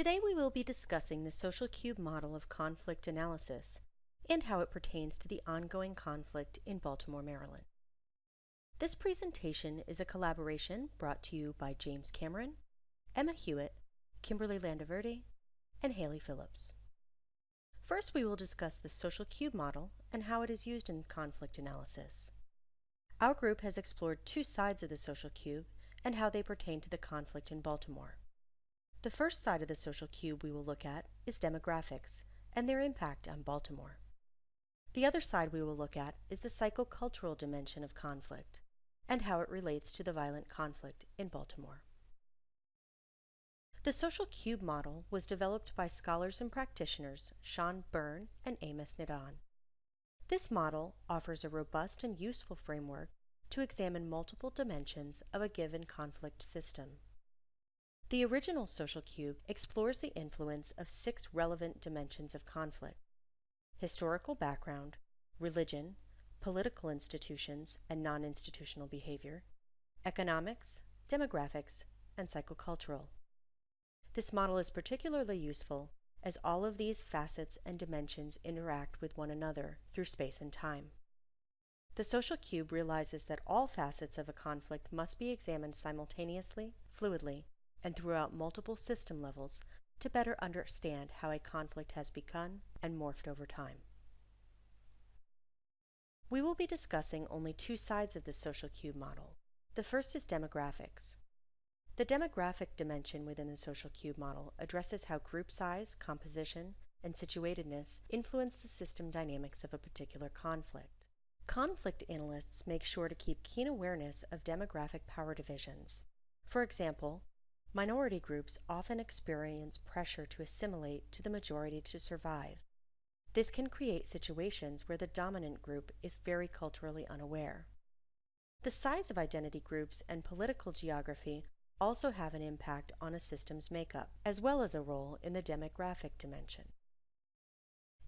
Today we will be discussing the social cube model of conflict analysis and how it pertains to the ongoing conflict in Baltimore, Maryland. This presentation is a collaboration brought to you by James Cameron, Emma Hewitt, Kimberly Landaverde, and Halley Phillips. First, we will discuss the social cube model and how it is used in conflict analysis. Our group has explored two sides of the social cube and how they pertain to the conflict in Baltimore. The first side of the social cube we will look at is demographics and their impact on Baltimore. The other side we will look at is the psychocultural dimension of conflict and how it relates to the violent conflict in Baltimore. The social cube model was developed by scholars and practitioners Sean Byrne and Amos Nadon. This model offers a robust and useful framework to examine multiple dimensions of a given conflict system. The original social cube explores the influence of 6 relevant dimensions of conflict: historical background, religion, political institutions and non-institutional behavior, economics, demographics, and psychocultural. This model is particularly useful as all of these facets and dimensions interact with one another through space and time. The social cube realizes that all facets of a conflict must be examined simultaneously, fluidly, and throughout multiple system levels to better understand how a conflict has begun and morphed over time. We will be discussing only two sides of the social cube model. The first is demographics. The demographic dimension within the social cube model addresses how group size, composition, and situatedness influence the system dynamics of a particular conflict. Conflict analysts make sure to keep keen awareness of demographic power divisions. For example, minority groups often experience pressure to assimilate to the majority to survive. This can create situations where the dominant group is very culturally unaware. The size of identity groups and political geography also have an impact on a system's makeup, as well as a role in the demographic dimension.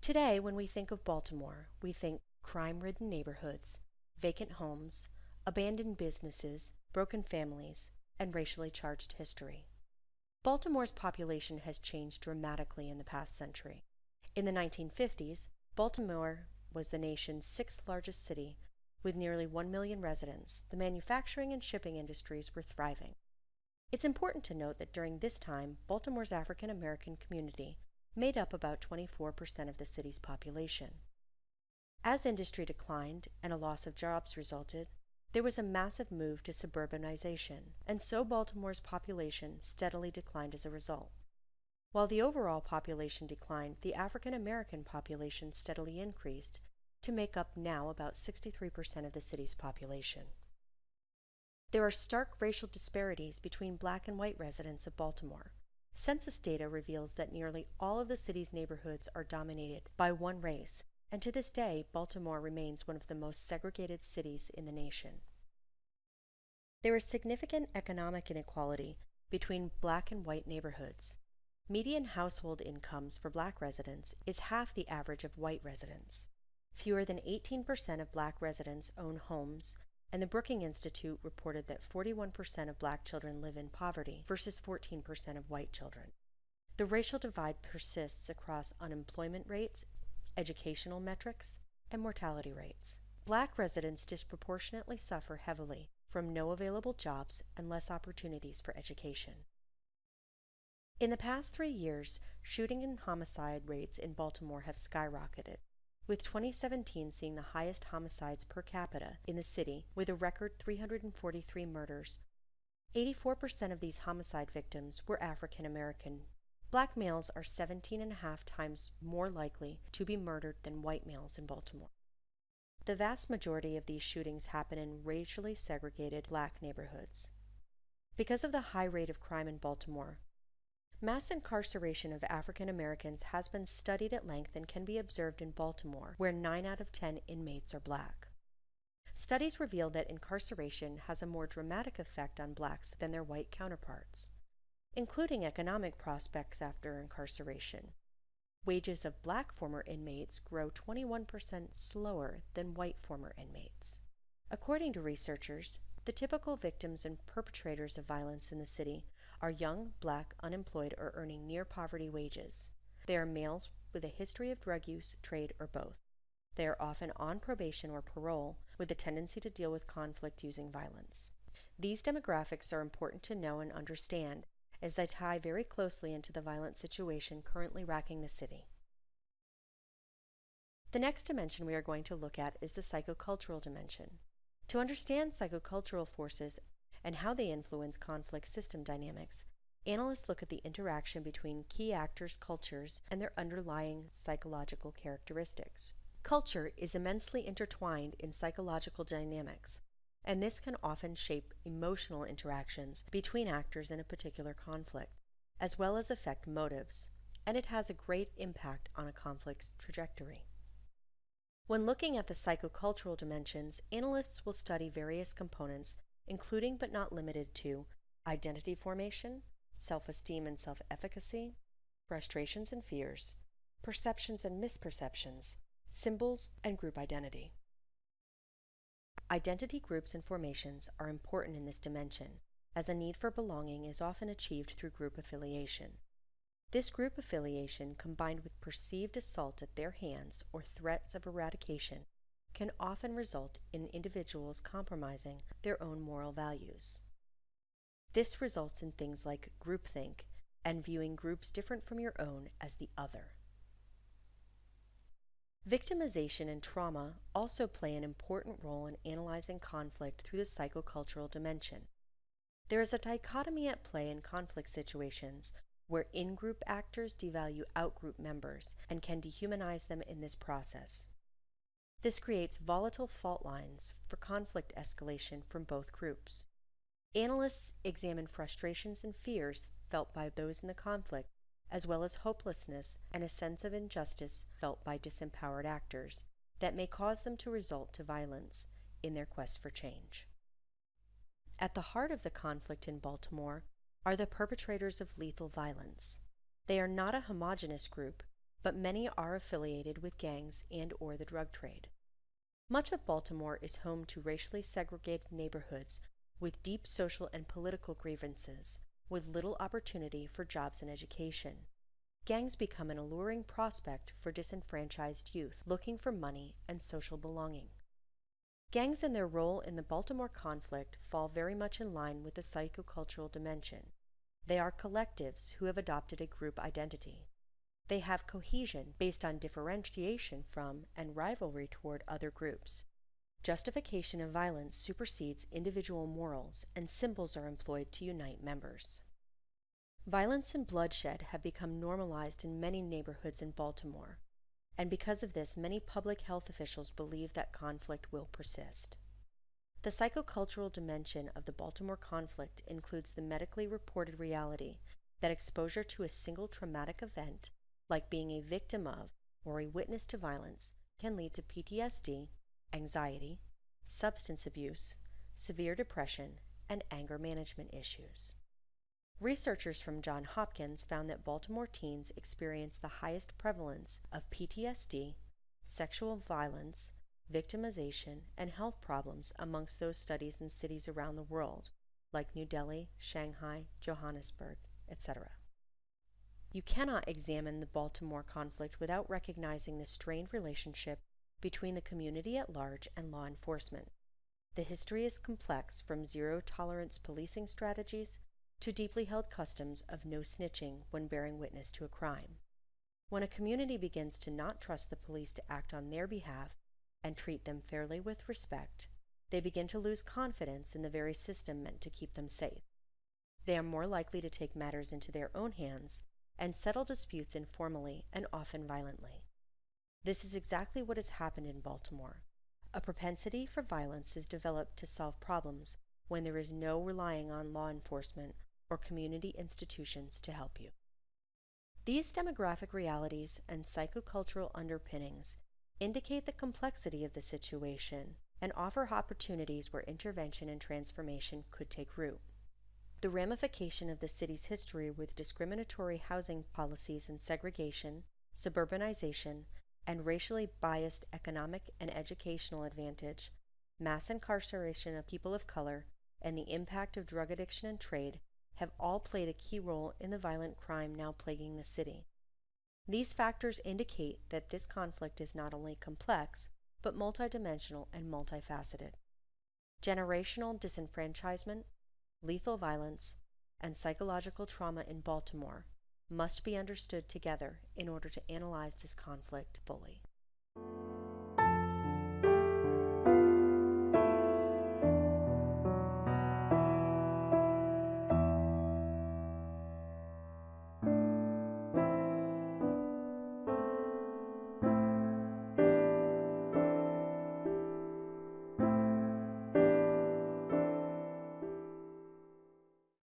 Today, when we think of Baltimore, we think crime-ridden neighborhoods, vacant homes, abandoned businesses, broken families, and racially charged history. Baltimore's population has changed dramatically in the past century. In the 1950s, Baltimore was the nation's 6th largest city with nearly 1 million residents. The manufacturing and shipping industries were thriving. It's important to note that during this time, Baltimore's African American community made up about 24% of the city's population. As industry declined and a loss of jobs resulted, there was a massive move to suburbanization, and so Baltimore's population steadily declined as a result. While the overall population declined, the African American population steadily increased to make up now about 63% of the city's population. There are stark racial disparities between black and white residents of Baltimore. Census data reveals that nearly all of the city's neighborhoods are dominated by one race, and to this day, Baltimore remains one of the most segregated cities in the nation. There is significant economic inequality between black and white neighborhoods. Median household incomes for black residents is half the average of white residents. Fewer than 18% of black residents own homes, and the Brookings Institute reported that 41% of black children live in poverty versus 14% of white children. The racial divide persists across unemployment rates, educational metrics, and mortality rates. Black residents disproportionately suffer heavily from no available jobs and less opportunities for education. In the past 3 years, shooting and homicide rates in Baltimore have skyrocketed, with 2017 seeing the highest homicides per capita in the city with a record 343 murders. 84% of these homicide victims were African American. Black males are 17.5 times more likely to be murdered than white males in Baltimore. The vast majority of these shootings happen in racially segregated black neighborhoods. Because of the high rate of crime in Baltimore, mass incarceration of African Americans has been studied at length and can be observed in Baltimore, where 9 out of 10 inmates are black. Studies reveal that incarceration has a more dramatic effect on blacks than their white counterparts, including economic prospects after incarceration. Wages of black former inmates grow 21% slower than white former inmates. According to researchers, the typical victims and perpetrators of violence in the city are young, black, unemployed, or earning near poverty wages. They are males with a history of drug use, trade, or both. They are often on probation or parole with a tendency to deal with conflict using violence. These demographics are important to know and understand as they tie very closely into the violent situation currently racking the city. The next dimension we are going to look at is the psychocultural dimension. To understand psychocultural forces and how they influence conflict system dynamics, analysts look at the interaction between key actors' cultures and their underlying psychological characteristics. Culture is immensely intertwined in psychological dynamics, and this can often shape emotional interactions between actors in a particular conflict, as well as affect motives, and it has a great impact on a conflict's trajectory. When looking at the psychocultural dimensions, analysts will study various components, including but not limited to identity formation, self-esteem and self-efficacy, frustrations and fears, perceptions and misperceptions, symbols, and group identity. Identity groups and formations are important in this dimension, as a need for belonging is often achieved through group affiliation. This group affiliation, combined with perceived assault at their hands or threats of eradication, can often result in individuals compromising their own moral values. This results in things like groupthink and viewing groups different from your own as the other. Victimization and trauma also play an important role in analyzing conflict through the psychocultural dimension. There is a dichotomy at play in conflict situations where in-group actors devalue out-group members and can dehumanize them in this process. This creates volatile fault lines for conflict escalation from both groups. Analysts examine frustrations and fears felt by those in the conflict, as well as hopelessness and a sense of injustice felt by disempowered actors that may cause them to resort to violence in their quest for change. At the heart of the conflict in Baltimore are the perpetrators of lethal violence. They are not a homogeneous group, but many are affiliated with gangs and/or the drug trade. Much of Baltimore is home to racially segregated neighborhoods with deep social and political grievances, with little opportunity for jobs and education. Gangs become an alluring prospect for disenfranchised youth looking for money and social belonging. Gangs and their role in the Baltimore conflict fall very much in line with the psychocultural dimension. They are collectives who have adopted a group identity. They have cohesion based on differentiation from and rivalry toward other groups. Justification of violence supersedes individual morals, and symbols are employed to unite members. Violence and bloodshed have become normalized in many neighborhoods in Baltimore, and because of this, many public health officials believe that conflict will persist. The psychocultural dimension of the Baltimore conflict includes the medically reported reality that exposure to a single traumatic event, like being a victim of or a witness to violence, can lead to PTSD, anxiety, substance abuse, severe depression, and anger management issues. Researchers from Johns Hopkins found that Baltimore teens experience the highest prevalence of PTSD, sexual violence, victimization, and health problems amongst those studies in cities around the world, like New Delhi, Shanghai, Johannesburg, etc. You cannot examine the Baltimore conflict without recognizing the strained relationship between the community at large and law enforcement. The history is complex, from zero-tolerance policing strategies to deeply held customs of no snitching when bearing witness to a crime. When a community begins to not trust the police to act on their behalf and treat them fairly with respect, they begin to lose confidence in the very system meant to keep them safe. They are more likely to take matters into their own hands and settle disputes informally and often violently. This is exactly what has happened in Baltimore. A propensity for violence is developed to solve problems when there is no relying on law enforcement or community institutions to help you. These demographic realities and psychocultural underpinnings indicate the complexity of the situation and offer opportunities where intervention and transformation could take root. The ramification of the city's history with discriminatory housing policies and segregation, suburbanization, and racially biased economic and educational advantage, mass incarceration of people of color, and the impact of drug addiction and trade have all played a key role in the violent crime now plaguing the city. These factors indicate that this conflict is not only complex, but multidimensional and multifaceted. Generational disenfranchisement, lethal violence, and psychological trauma in Baltimore must be understood together in order to analyze this conflict fully.